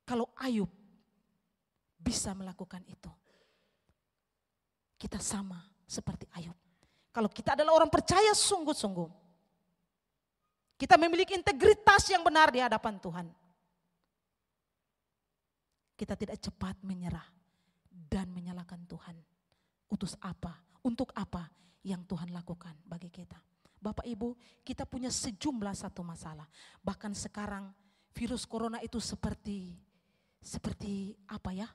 kalau Ayub bisa melakukan itu, kita sama seperti Ayub. Kalau kita adalah orang percaya sungguh-sungguh, Kita memiliki integritas yang benar di hadapan Tuhan. Kita tidak cepat menyerah dan menyalahkan Tuhan. Utus apa? Untuk apa yang Tuhan lakukan bagi kita? Bapak Ibu, kita punya sejumlah satu masalah. Bahkan sekarang virus corona itu seperti apa ya?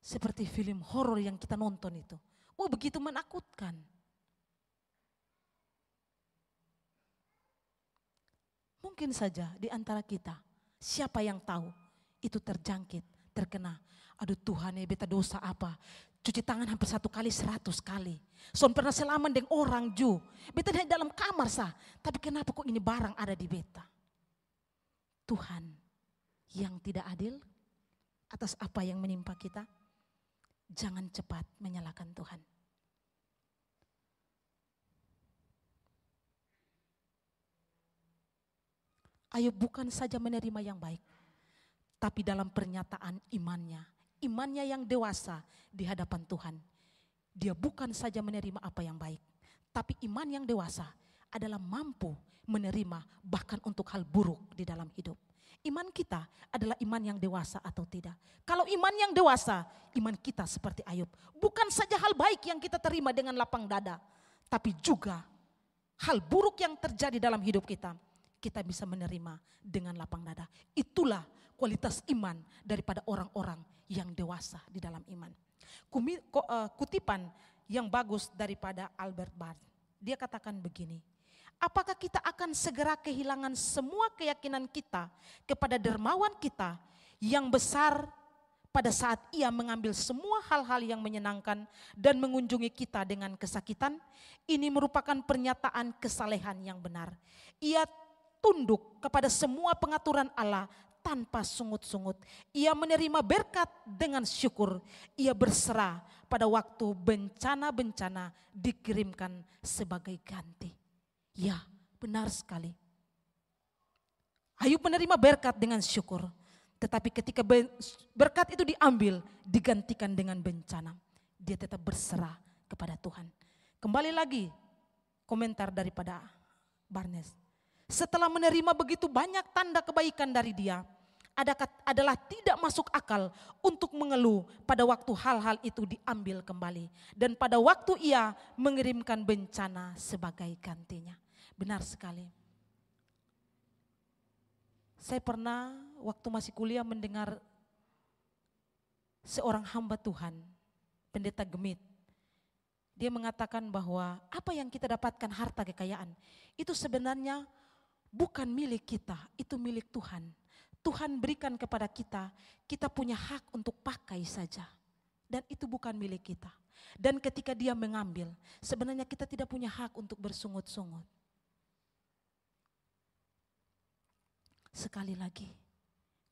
Seperti film horor yang kita nonton itu. Oh, begitu menakutkan. Mungkin saja di antara kita, siapa yang tahu itu terjangkit, terkena. Aduh Tuhan, beta dosa apa? Cuci tangan hampir 1 kali 100 kali. Son pernah selaman dengan orang ju. Beta di dalam kamar sah. Tapi kenapa kok ini barang ada di beta? Tuhan yang tidak adil atas apa yang menimpa kita. Jangan cepat menyalahkan Tuhan. Ayub bukan saja menerima yang baik, tapi dalam pernyataan imannya yang dewasa di hadapan Tuhan. Dia bukan saja menerima apa yang baik, tapi iman yang dewasa adalah mampu menerima bahkan untuk hal buruk di dalam hidup. Iman kita adalah iman yang dewasa atau tidak. Kalau iman yang dewasa, iman kita seperti Ayub. Bukan saja hal baik yang kita terima dengan lapang dada, tapi juga hal buruk yang terjadi dalam hidup kita, kita bisa menerima dengan lapang dada. Itulah kualitas iman daripada orang-orang yang dewasa di dalam iman. Kutipan yang bagus daripada Albert Barth. Dia katakan begini, apakah kita akan segera kehilangan semua keyakinan kita kepada dermawan kita yang besar pada saat ia mengambil semua hal-hal yang menyenangkan dan mengunjungi kita dengan kesakitan? Ini merupakan pernyataan kesalehan yang benar. Ia tunduk kepada semua pengaturan Allah tanpa sungut-sungut. Ia menerima berkat dengan syukur. Ia berserah pada waktu bencana-bencana dikirimkan sebagai ganti. Ya, benar sekali. Ayub menerima berkat dengan syukur. Tetapi ketika berkat itu diambil, digantikan dengan bencana, dia tetap berserah kepada Tuhan. Kembali lagi komentar daripada Barnes. Setelah menerima begitu banyak tanda kebaikan dari dia, adalah tidak masuk akal untuk mengeluh pada waktu hal-hal itu diambil kembali. Dan pada waktu ia mengirimkan bencana sebagai gantinya. Benar sekali. Saya pernah waktu masih kuliah mendengar seorang hamba Tuhan, pendeta Gemit. Dia mengatakan bahwa apa yang kita dapatkan harta kekayaan, itu sebenarnya bukan milik kita, itu milik Tuhan. Tuhan berikan kepada kita, kita punya hak untuk pakai saja. Dan itu bukan milik kita. Dan ketika dia mengambil, sebenarnya kita tidak punya hak untuk bersungut-sungut. Sekali lagi,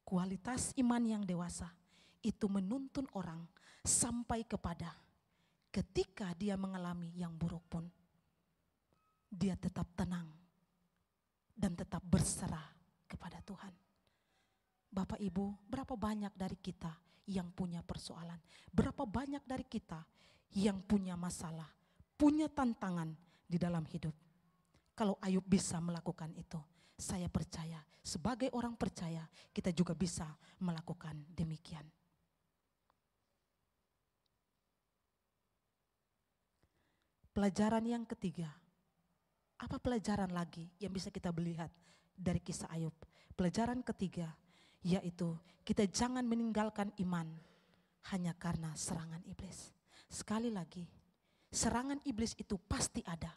kualitas iman yang dewasa itu menuntun orang sampai kepada ketika dia mengalami yang buruk pun, dia tetap tenang dan tetap berserah kepada Tuhan. Bapak Ibu, berapa banyak dari kita yang punya persoalan? Berapa banyak dari kita yang punya masalah, punya tantangan di dalam hidup? Kalau Ayub bisa melakukan itu, saya percaya sebagai orang percaya kita juga bisa melakukan demikian. Pelajaran yang ketiga. Apa pelajaran lagi yang bisa kita melihat dari kisah Ayub? Pelajaran ketiga yaitu kita jangan meninggalkan iman hanya karena serangan iblis. Sekali lagi, serangan iblis itu pasti ada.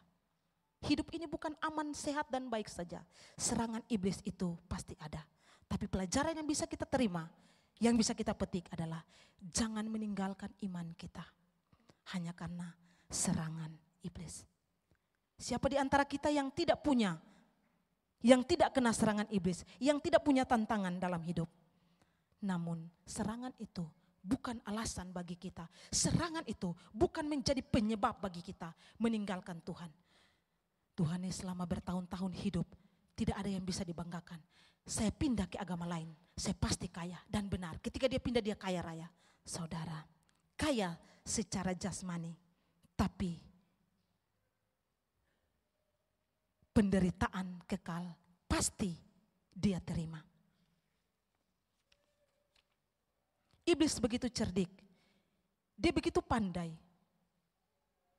Hidup ini bukan aman, sehat dan baik saja. Serangan iblis itu pasti ada. Tapi pelajaran yang bisa kita terima, yang bisa kita petik adalah jangan meninggalkan iman kita hanya karena serangan iblis. Siapa di antara kita yang tidak punya, yang tidak kena serangan iblis, yang tidak punya tantangan dalam hidup? Namun serangan itu bukan alasan bagi kita. Serangan itu bukan menjadi penyebab bagi kita meninggalkan Tuhan. Tuhan yang selama bertahun-tahun hidup, tidak ada yang bisa dibanggakan. Saya pindah ke agama lain, saya pasti kaya dan benar. Ketika dia pindah dia kaya raya. Saudara, kaya secara jasmani, tapi penderitaan kekal pasti dia terima. Iblis begitu cerdik, dia begitu pandai.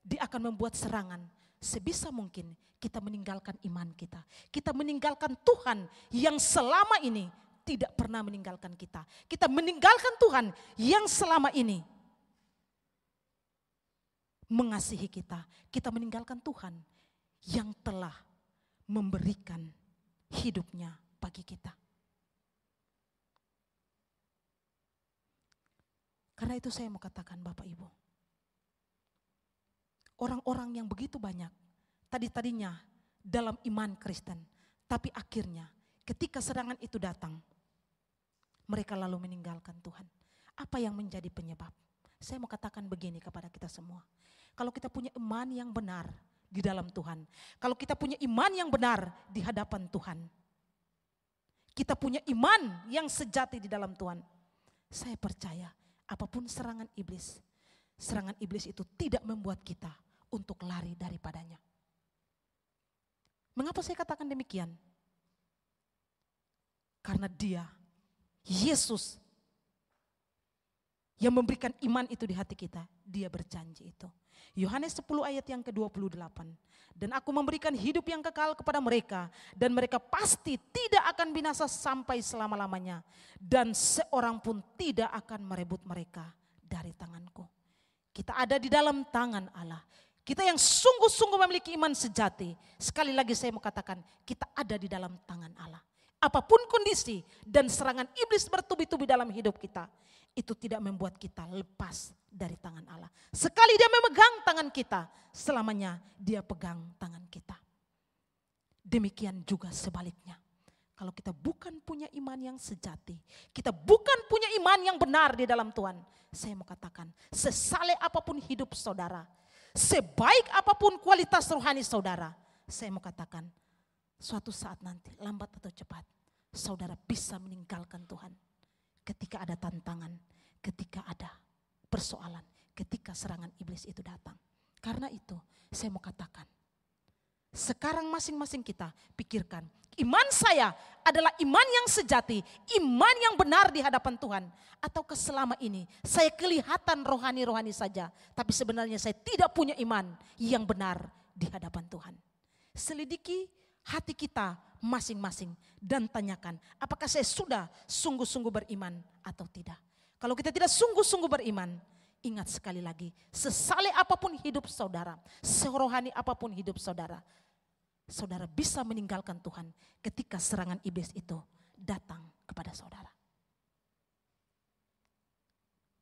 Dia akan membuat serangan sebisa mungkin kita meninggalkan iman kita. Kita meninggalkan Tuhan yang selama ini tidak pernah meninggalkan kita. Kita meninggalkan Tuhan yang selama ini mengasihi kita. Kita meninggalkan Tuhan yang telah memberikan hidupnya bagi kita. Karena itu saya mau katakan Bapak Ibu, orang-orang yang begitu banyak tadinya dalam iman Kristen, tapi akhirnya ketika serangan itu datang, mereka lalu meninggalkan Tuhan. Apa yang menjadi penyebab? Saya mau katakan begini kepada kita semua. Kalau kita punya iman yang benar di dalam Tuhan, kalau kita punya iman yang benar di hadapan Tuhan, kita punya iman yang sejati di dalam Tuhan, saya percaya apapun serangan iblis itu tidak membuat kita untuk lari daripadanya. Mengapa saya katakan demikian? Karena dia, Yesus, yang memberikan iman itu di hati kita, dia berjanji itu. Yohanes 10 ayat yang ke-28. Dan aku memberikan hidup yang kekal kepada mereka, dan mereka pasti tidak akan binasa sampai selama-lamanya, dan seorang pun tidak akan merebut mereka dari tanganku. Kita ada di dalam tangan Allah. Kita yang sungguh-sungguh memiliki iman sejati, sekali lagi saya mau katakan, kita ada di dalam tangan Allah. Apapun kondisi dan serangan iblis bertubi-tubi dalam hidup kita, itu tidak membuat kita lepas dari tangan Allah. Sekali dia memegang tangan kita, selamanya dia pegang tangan kita. Demikian juga sebaliknya. Kalau kita bukan punya iman yang sejati, kita bukan punya iman yang benar di dalam Tuhan, saya mau katakan, sesaleh apapun hidup saudara, sebaik apapun kualitas rohani saudara, saya mau katakan, suatu saat nanti, lambat atau cepat, saudara bisa meninggalkan Tuhan. Ketika ada tantangan, ketika ada persoalan, ketika serangan iblis itu datang. Karena itu saya mau katakan, sekarang masing-masing kita pikirkan, iman saya adalah iman yang sejati, iman yang benar di hadapan Tuhan. Ataukah selama ini saya kelihatan rohani-rohani saja, tapi sebenarnya saya tidak punya iman yang benar di hadapan Tuhan. Selidiki hati kita masing-masing dan tanyakan, apakah saya sudah sungguh-sungguh beriman atau tidak. Kalau kita tidak sungguh-sungguh beriman, ingat sekali lagi, sesaleh apapun hidup saudara, serohani apapun hidup saudara, saudara bisa meninggalkan Tuhan ketika serangan iblis itu datang kepada saudara.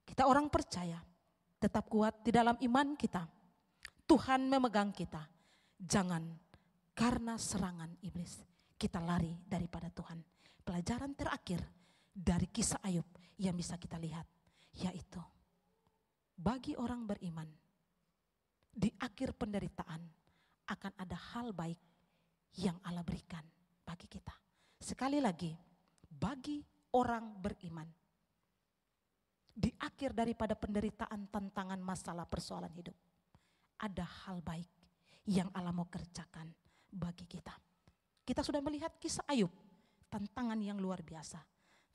Kita orang percaya, tetap kuat di dalam iman kita. Tuhan memegang kita. Jangan karena serangan iblis kita lari daripada Tuhan. Pelajaran terakhir dari kisah Ayub yang bisa kita lihat, yaitu bagi orang beriman di akhir penderitaan akan ada hal baik yang Allah berikan bagi kita. Sekali lagi, bagi orang beriman di akhir daripada penderitaan, tantangan, masalah, persoalan hidup, ada hal baik yang Allah mau kerjakan bagi kita. Kita sudah melihat kisah Ayub, tantangan yang luar biasa.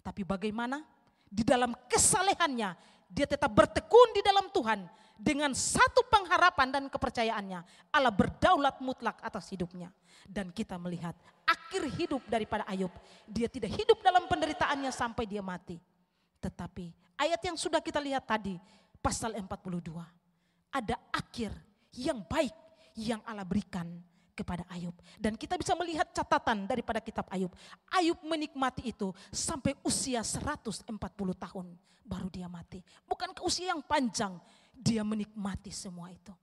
Tapi bagaimana di dalam kesalehannya dia tetap bertekun di dalam Tuhan dengan satu pengharapan dan kepercayaannya, Allah berdaulat mutlak atas hidupnya. Dan kita melihat akhir hidup daripada Ayub, dia tidak hidup dalam penderitaannya sampai dia mati. Tetapi ayat yang sudah kita lihat tadi, pasal 42, ada akhir yang baik yang Allah berikan kepada Ayub. Dan kita bisa melihat catatan daripada kitab Ayub. Ayub menikmati itu sampai usia 140 tahun baru dia mati. Bukan ke usia yang panjang, dia menikmati semua itu.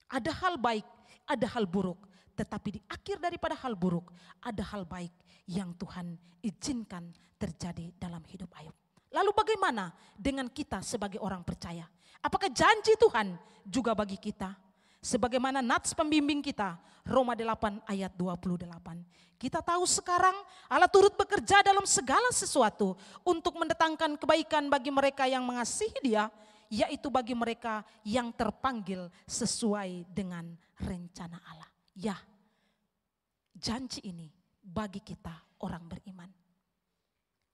Ada hal baik, ada hal buruk. Tetapi di akhir daripada hal buruk, ada hal baik yang Tuhan izinkan terjadi dalam hidup Ayub. Lalu bagaimana dengan kita sebagai orang percaya? Apakah janji Tuhan juga bagi kita? Sebagaimana nats pembimbing kita, Roma 8 ayat 28. Kita tahu sekarang Allah turut bekerja dalam segala sesuatu untuk mendatangkan kebaikan bagi mereka yang mengasihi Dia, yaitu bagi mereka yang terpanggil sesuai dengan rencana Allah. Ya, janji ini bagi kita orang beriman.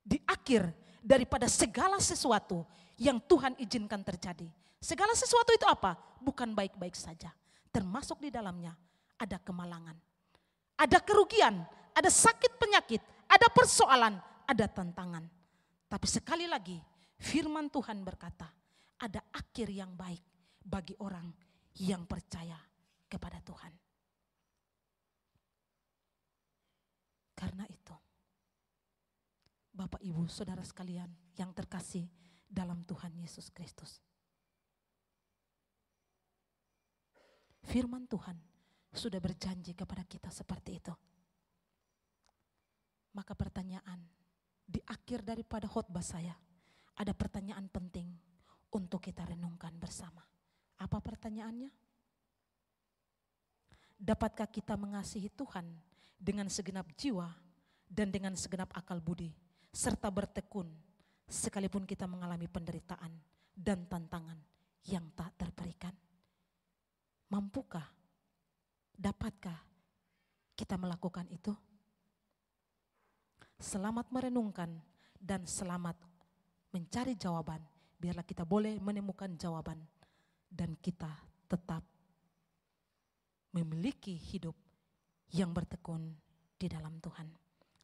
Di akhir daripada segala sesuatu yang Tuhan izinkan terjadi. Segala sesuatu itu apa? Bukan baik-baik saja. Termasuk di dalamnya ada kemalangan, ada kerugian, ada sakit penyakit, ada persoalan, ada tantangan. Tapi sekali lagi firman Tuhan berkata, ada akhir yang baik bagi orang yang percaya kepada Tuhan. Karena itu, Bapak, Ibu, Saudara sekalian yang terkasih dalam Tuhan Yesus Kristus. Firman Tuhan sudah berjanji kepada kita seperti itu. Maka pertanyaan di akhir daripada khotbah saya, ada pertanyaan penting untuk kita renungkan bersama. Apa pertanyaannya? Dapatkah kita mengasihi Tuhan dengan segenap jiwa dan dengan segenap akal budi, serta bertekun sekalipun kita mengalami penderitaan dan tantangan yang tak terperikan? Mampukah, dapatkah kita melakukan itu? Selamat merenungkan dan selamat mencari jawaban. Biarlah kita boleh menemukan jawaban dan kita tetap memiliki hidup yang bertekun di dalam Tuhan.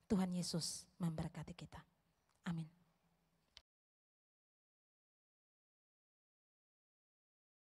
Tuhan Yesus memberkati kita. Amin.